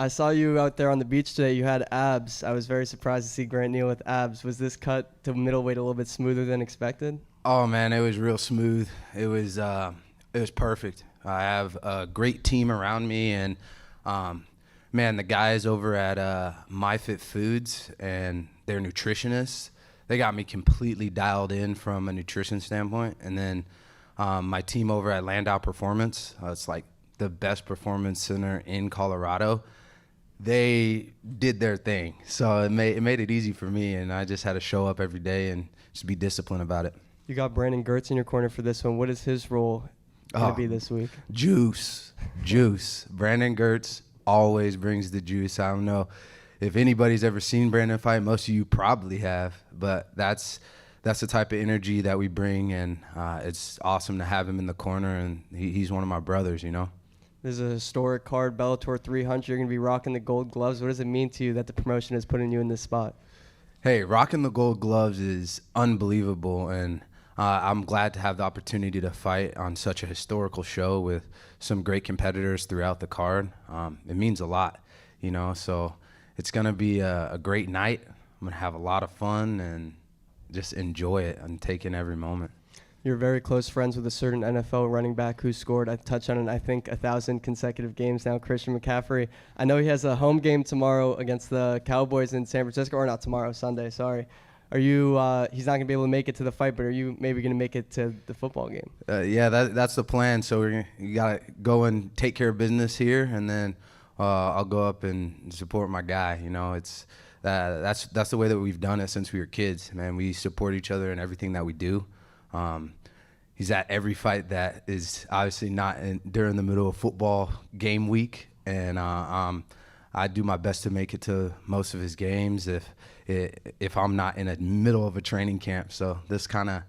I saw you out there on the beach today. You had abs. I was very surprised to see Grant Neal with abs. Was this cut to middleweight a little bit smoother than expected? Oh man, it was real smooth. It was perfect. I have a great team around me, and man, the guys over at MyFit Foods and their nutritionists, they got me completely dialed in from a nutrition standpoint. And then my team over at Landau Performance, it's like the best performance center in Colorado. They did their thing, so it made it easy for me, and I just had to show up every day and just be disciplined about it. You got Brandon Gertz in your corner for this one. What is his role going to be this week? Juice. Brandon Gertz always brings the juice. I don't know if anybody's ever seen Brandon fight. Most of you probably have, but that's the type of energy that we bring, and it's awesome to have him in the corner, and he's one of my brothers, you know. There's a historic card, Bellator 300. You're going to be rocking the gold gloves. What does it mean to you that the promotion is putting you in this spot? Hey, rocking the gold gloves is unbelievable, and I'm glad to have the opportunity to fight on such a historical show with some great competitors throughout the card. It means a lot, you know, so it's going to be a great night. I'm going to have a lot of fun and just enjoy it and take in every moment. You're very close friends with a certain NFL running back who scored a touchdown in, I think, 1,000 consecutive games now, Christian McCaffrey. I know he has a home game tomorrow against the Cowboys in San Francisco, or not tomorrow, Sunday, sorry. Are you, he's not going to be able to make it to the fight, but are you maybe going to make it to the football game? Yeah, that's the plan. So you got to go and take care of business here, and then I'll go up and support my guy. You know, that's the way that we've done it since we were kids, man. We support each other in everything that we do. He's at every fight that is obviously not during the middle of football game week, and I do my best to make it to most of his games if I'm not in the middle of a training camp. So this kind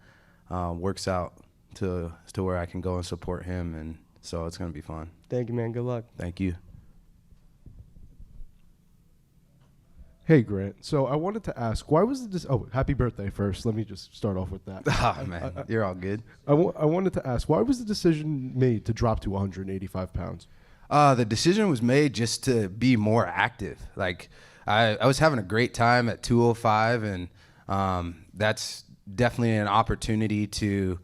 of works out to where I can go and support him, and so it's going to be fun. Thank you, man. Good luck. Thank you. Hey, Grant. So I wanted to ask, why was the happy birthday first. Let me just start off with that. Oh, man, you're all good. I wanted to ask, why was the decision made to drop to 185 pounds? The decision was made just to be more active. Like, I was having a great time at 205, and that's definitely an opportunity to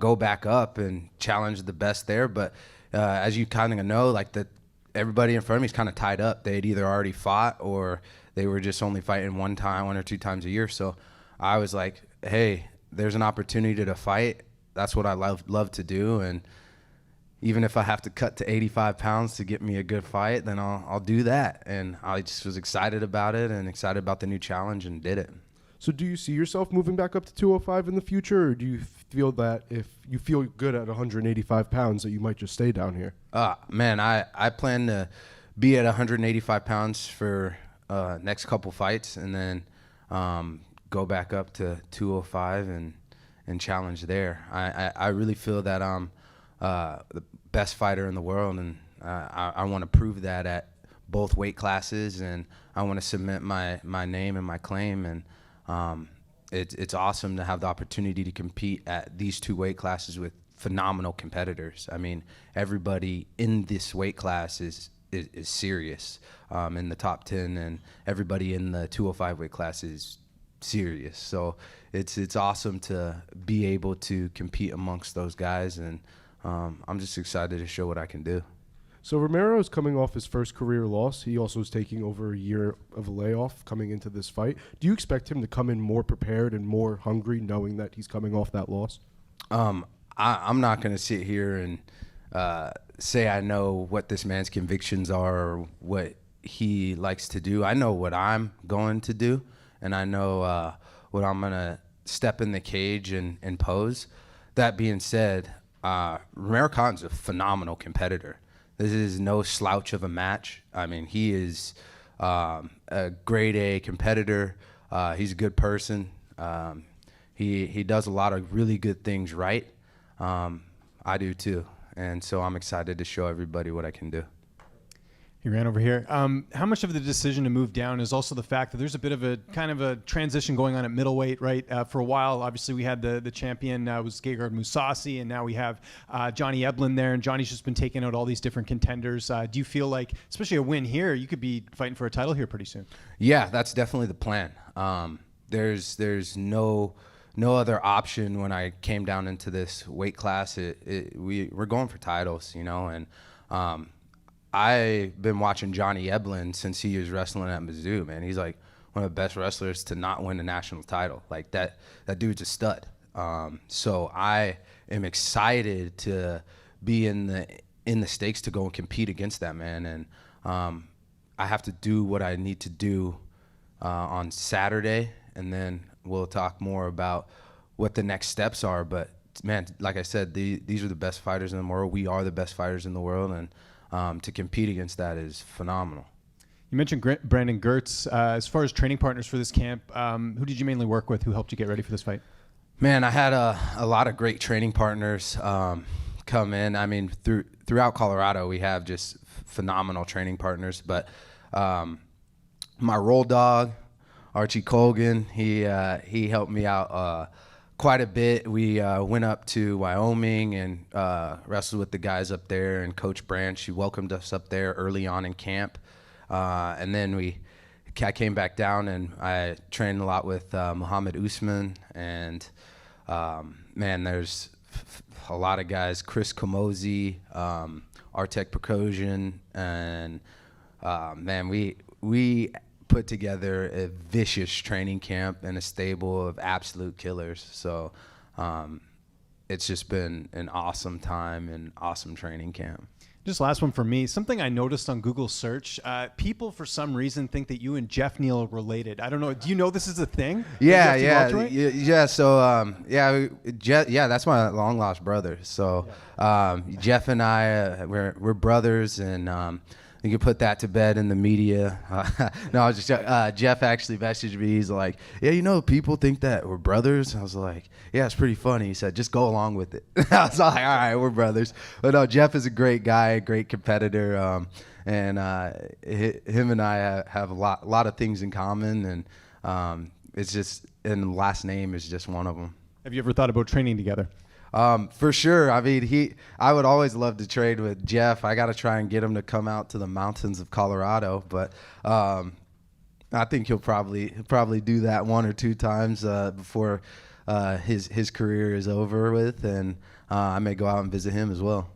go back up and challenge the best there. But as you kind of know, like everybody in front of me is kind of tied up. They'd either already fought or they were just only fighting one or two times a year. So I was like, hey, there's an opportunity to fight. That's what I love to do. And even if I have to cut to 85 pounds to get me a good fight, then I'll do that. And I just was excited about it and excited about the new challenge and did it. So do you see yourself moving back up to 205 in the future, or do you feel that if you feel good at 185 pounds that you might just stay down here? Man, I plan to be at 185 pounds for next couple fights, and then go back up to 205 and challenge there. I really feel that I'm the best fighter in the world, and I want to prove that at both weight classes, and I want to cement my name and my claim. And it's awesome to have the opportunity to compete at these two weight classes with phenomenal competitors. I mean, everybody in this weight class is serious in the top 10, and everybody in the 205 weight class is serious. So it's awesome to be able to compete amongst those guys, and I'm just excited to show what I can do. So Romero is coming off his first career loss. He also is taking over a year of a layoff coming into this fight. Do you expect him to come in more prepared and more hungry, knowing that he's coming off that loss? I'm not going to sit here and say I know what this man's convictions are or what he likes to do. I know what I'm going to do, and I know what I'm going to step in the cage and pose. That being said, Romero Khan's a phenomenal competitor. This is no slouch of a match. I mean, he is a grade A competitor. He's a good person. He does a lot of really good things right. I do too. And so I'm excited to show everybody what I can do. He ran over here. How much of the decision to move down is also the fact that there's a bit of a kind of a transition going on at middleweight, right? For a while, obviously, we had the champion was Gegard Mousasi, and now we have Johnny Eblen there, and Johnny's just been taking out all these different contenders. Do you feel like, especially a win here, you could be fighting for a title here pretty soon? Yeah, that's definitely the plan. There's no other option when I came down into this weight class. We're going for titles, you know, and I've been watching Johnny Eblen since he was wrestling at Mizzou, man. He's like one of the best wrestlers to not win a national title. Like that dude's a stud. So I am excited to be in the stakes to go and compete against that man. And I have to do what I need to do on Saturday, and then we'll talk more about what the next steps are. But man, like I said, these are the best fighters in the world. We are the best fighters in the world, and to compete against that is phenomenal. You mentioned Brandon Gertz. As far as training partners for this camp, who did you mainly work with? Who helped you get ready for this fight? Man, I had a lot of great training partners come in. I mean, throughout Colorado, we have just phenomenal training partners. But my roll dog, Archie Colgan, he helped me out quite a bit. We went up to Wyoming and wrestled with the guys up there, and Coach Branch, he welcomed us up there early on in camp. And then I came back down and I trained a lot with Muhammad Usman, and man, there's a lot of guys, Chris Kamosi, Artek Prokosian, and man, we put together a vicious training camp and a stable of absolute killers. So it's just been an awesome time and awesome training camp. Just last one for me. Something I noticed on Google search, people for some reason think that you and Jeff Neal are related. I don't know. Do you know this is a thing? Yeah. So that's my long lost brother. So Jeff and I, we're brothers, and you can put that to bed in the media. No, I was just Jeff actually messaged me. He's like, yeah, you know, people think that we're brothers. I was like, yeah, it's pretty funny. He said, just go along with it. I was like, all right, we're brothers. But no, Jeff is a great guy, a great competitor, and him and I have a lot of things in common, and it's just, and the last name is just one of them. Have you ever thought about training together? For sure. I mean, I would always love to trade with Jeff. I got to try and get him to come out to the mountains of Colorado, but I think he'll probably do that one or two times before his career is over with, and I may go out and visit him as well.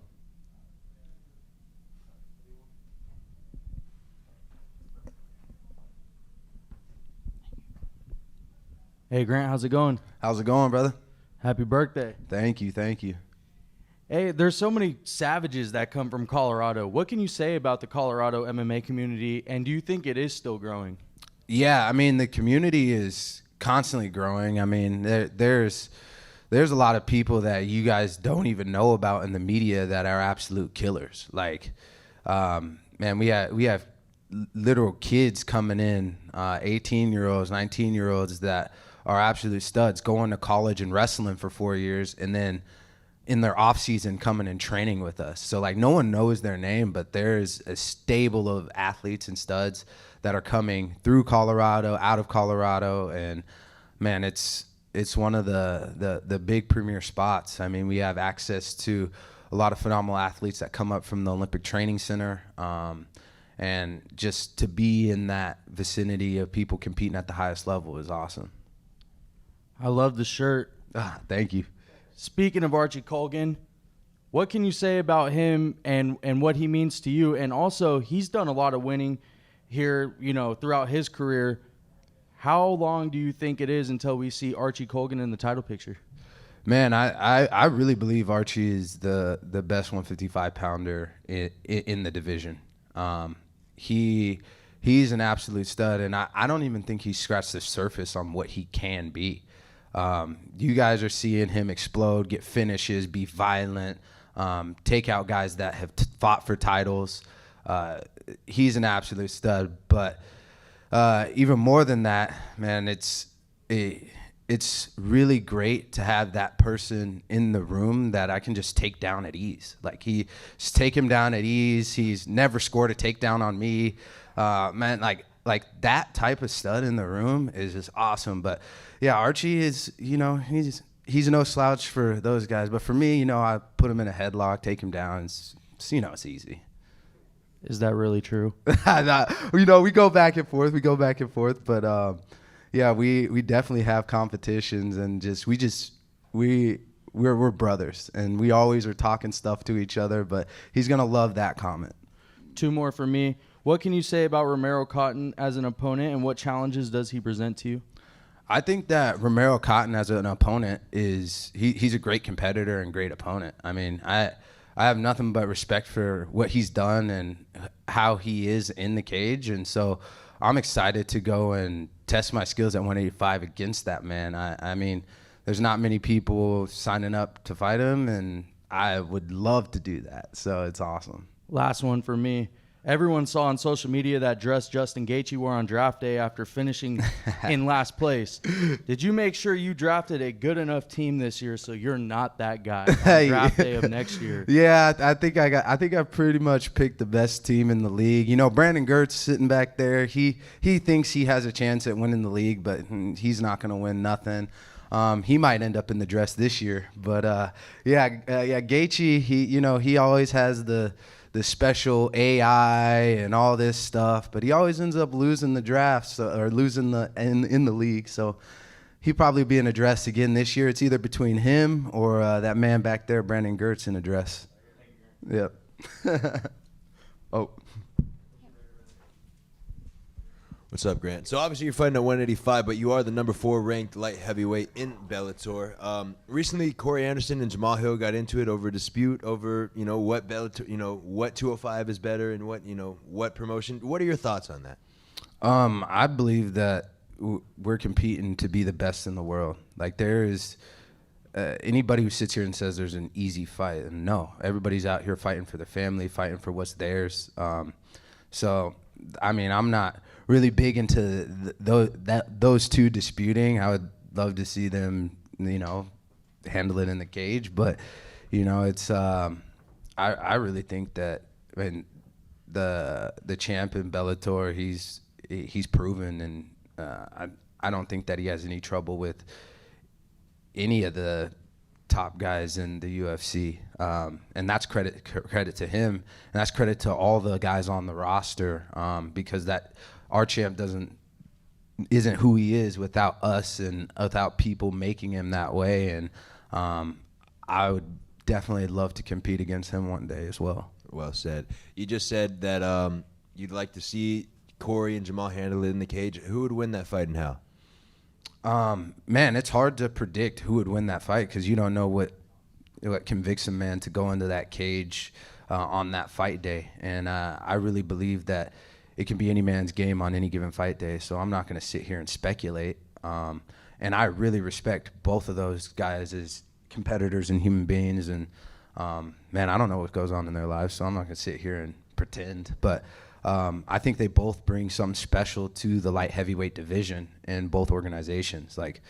Hey, Grant, how's it going? How's it going, brother? Happy birthday. Thank you. Hey, there's so many savages that come from Colorado. What can you say about the Colorado MMA community, and do you think it is still growing? Yeah, I mean, the community is constantly growing. I mean, there's a lot of people that you guys don't even know about in the media that are absolute killers. Like, man, we have literal kids coming in, 18-year-olds, 19-year-olds that are absolute studs, going to college and wrestling for 4 years, and then in their off season coming and training with us. So like, no one knows their name, but there's a stable of athletes and studs that are coming through Colorado, out of Colorado, and man, it's one of the big premier spots. I mean, we have access to a lot of phenomenal athletes that come up from the Olympic Training Center, and just to be in that vicinity of people competing at the highest level is awesome. I love the shirt. Thank you. Speaking of Archie Colgan, what can you say about him and what he means to you? And also, he's done a lot of winning here, you know, throughout his career. How long do you think it is until we see Archie Colgan in the title picture? Man, I really believe Archie is the best 155-pounder in the division. He's an absolute stud, and I don't even think he's scratched the surface on what he can be. You guys are seeing him explode, get finishes, be violent, take out guys that have fought for titles. He's an absolute stud, but even more than that, man, it's it's really great to have that person in the room that I can just take down at ease. Like, just take him down at ease. He's never scored a takedown on me. Man, like that type of stud in the room is just awesome. But yeah, Archie is, he's no slouch for those guys. But for me, I put him in a headlock, take him down. It's easy. Is that really true? We go back and forth. But yeah, we definitely have competitions, and we're brothers, and we always are talking stuff to each other. But he's gonna love that comment. 2 more for me. What can you say about Romero Cotton as an opponent, and what challenges does he present to you? I think that Romero Cotton as an opponent he's a great competitor and great opponent. I mean, I have nothing but respect for what he's done and how he is in the cage, and so I'm excited to go and test my skills at 185 against that man. I mean, there's not many people signing up to fight him, and I would love to do that. So it's awesome. Last one for me. Everyone saw on social media that dress Justin Gaethje wore on draft day after finishing in last place. Did you make sure you drafted a good enough team this year so you're not that guy on draft day of next year? Yeah, I think I pretty much picked the best team in the league. Brandon Gertz sitting back there. He thinks he has a chance at winning the league, but he's not going to win nothing. He might end up in the dress this year, but Gaethje, he always has the special AI and all this stuff, but he always ends up losing the drafts or losing in the league. So he'll probably be in a dress again this year. It's either between him or that man back there, Brandon Gertz, in a dress. Yep. Oh. What's up, Grant? So obviously you're fighting at 185, but you are the number 4 ranked light heavyweight in Bellator. Recently, Corey Anderson and Jamal Hill got into it over a dispute over what Bellator, what 205 is better and what promotion. What are your thoughts on that? I believe that we're competing to be the best in the world. Like, there is anybody who sits here and says there's an easy fight, and no, everybody's out here fighting for their family, fighting for what's theirs. So I mean, I'm not really big into those two disputing. I would love to see them, handle it in the cage. But, it's I really think that the champ in Bellator, he's proven, and I don't think that he has any trouble with any of the top guys in the UFC, and that's credit to him, and that's credit to all the guys on the roster, because that our champ isn't who he is without us and without people making him that way. And I would definitely love to compete against him one day as well. Well said. You just said that you'd like to see Corey and Jamal handle it in the cage. Who would win that fight and how? Man, it's hard to predict who would win that fight because you don't know what convicts a man to go into that cage on that fight day. And I really believe that it can be any man's game on any given fight day. So I'm not going to sit here and speculate. And I really respect both of those guys as competitors and human beings. And man, I don't know what goes on in their lives, so I'm not going to sit here and pretend. But I think they both bring something special to the light heavyweight division in both organizations. Like,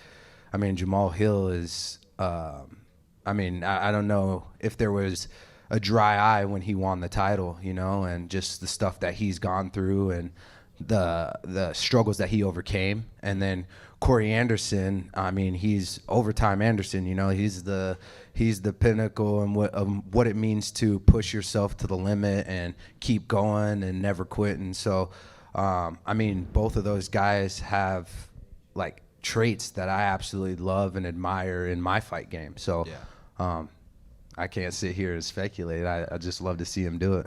I mean, Jamal Hill is, I don't know if there was a dry eye when he won the title, and just the stuff that he's gone through and the struggles that he overcame. And then Corey Anderson, I mean, he's overtime Anderson, he's the pinnacle and what it means to push yourself to the limit and keep going and never quit. And so, I mean, both of those guys have like traits that I absolutely love and admire in my fight game. So, yeah. I can't sit here and speculate. I just love to see him do it.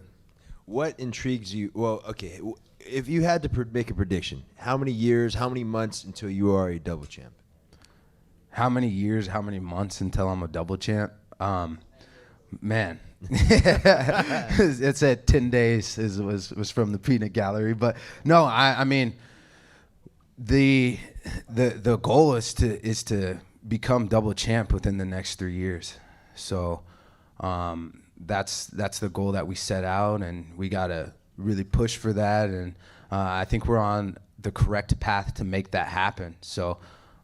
What intrigues you? Well, okay, if you had to make a prediction, how many years, how many months until you are a double champ? How many years, how many months until I'm a double champ? Man, it said 10 days was from the peanut gallery. But no, I mean, the goal is to become double champ within the next 3 years. So that's the goal that we set out, and we gotta really push for that. And I think we're on the correct path to make that happen. So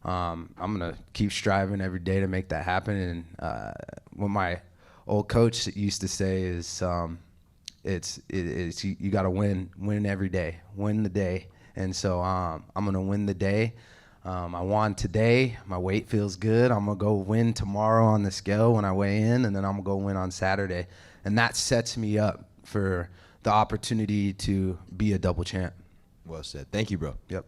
I'm gonna keep striving every day to make that happen. And what my old coach used to say is, you got to win every day, win the day. And so I'm gonna win the day. I won today. My weight feels good. I'm gonna go win tomorrow on the scale when I weigh in, and then I'm gonna go win on Saturday. And that sets me up for the opportunity to be a double champ. Well said. Thank you, bro. Yep.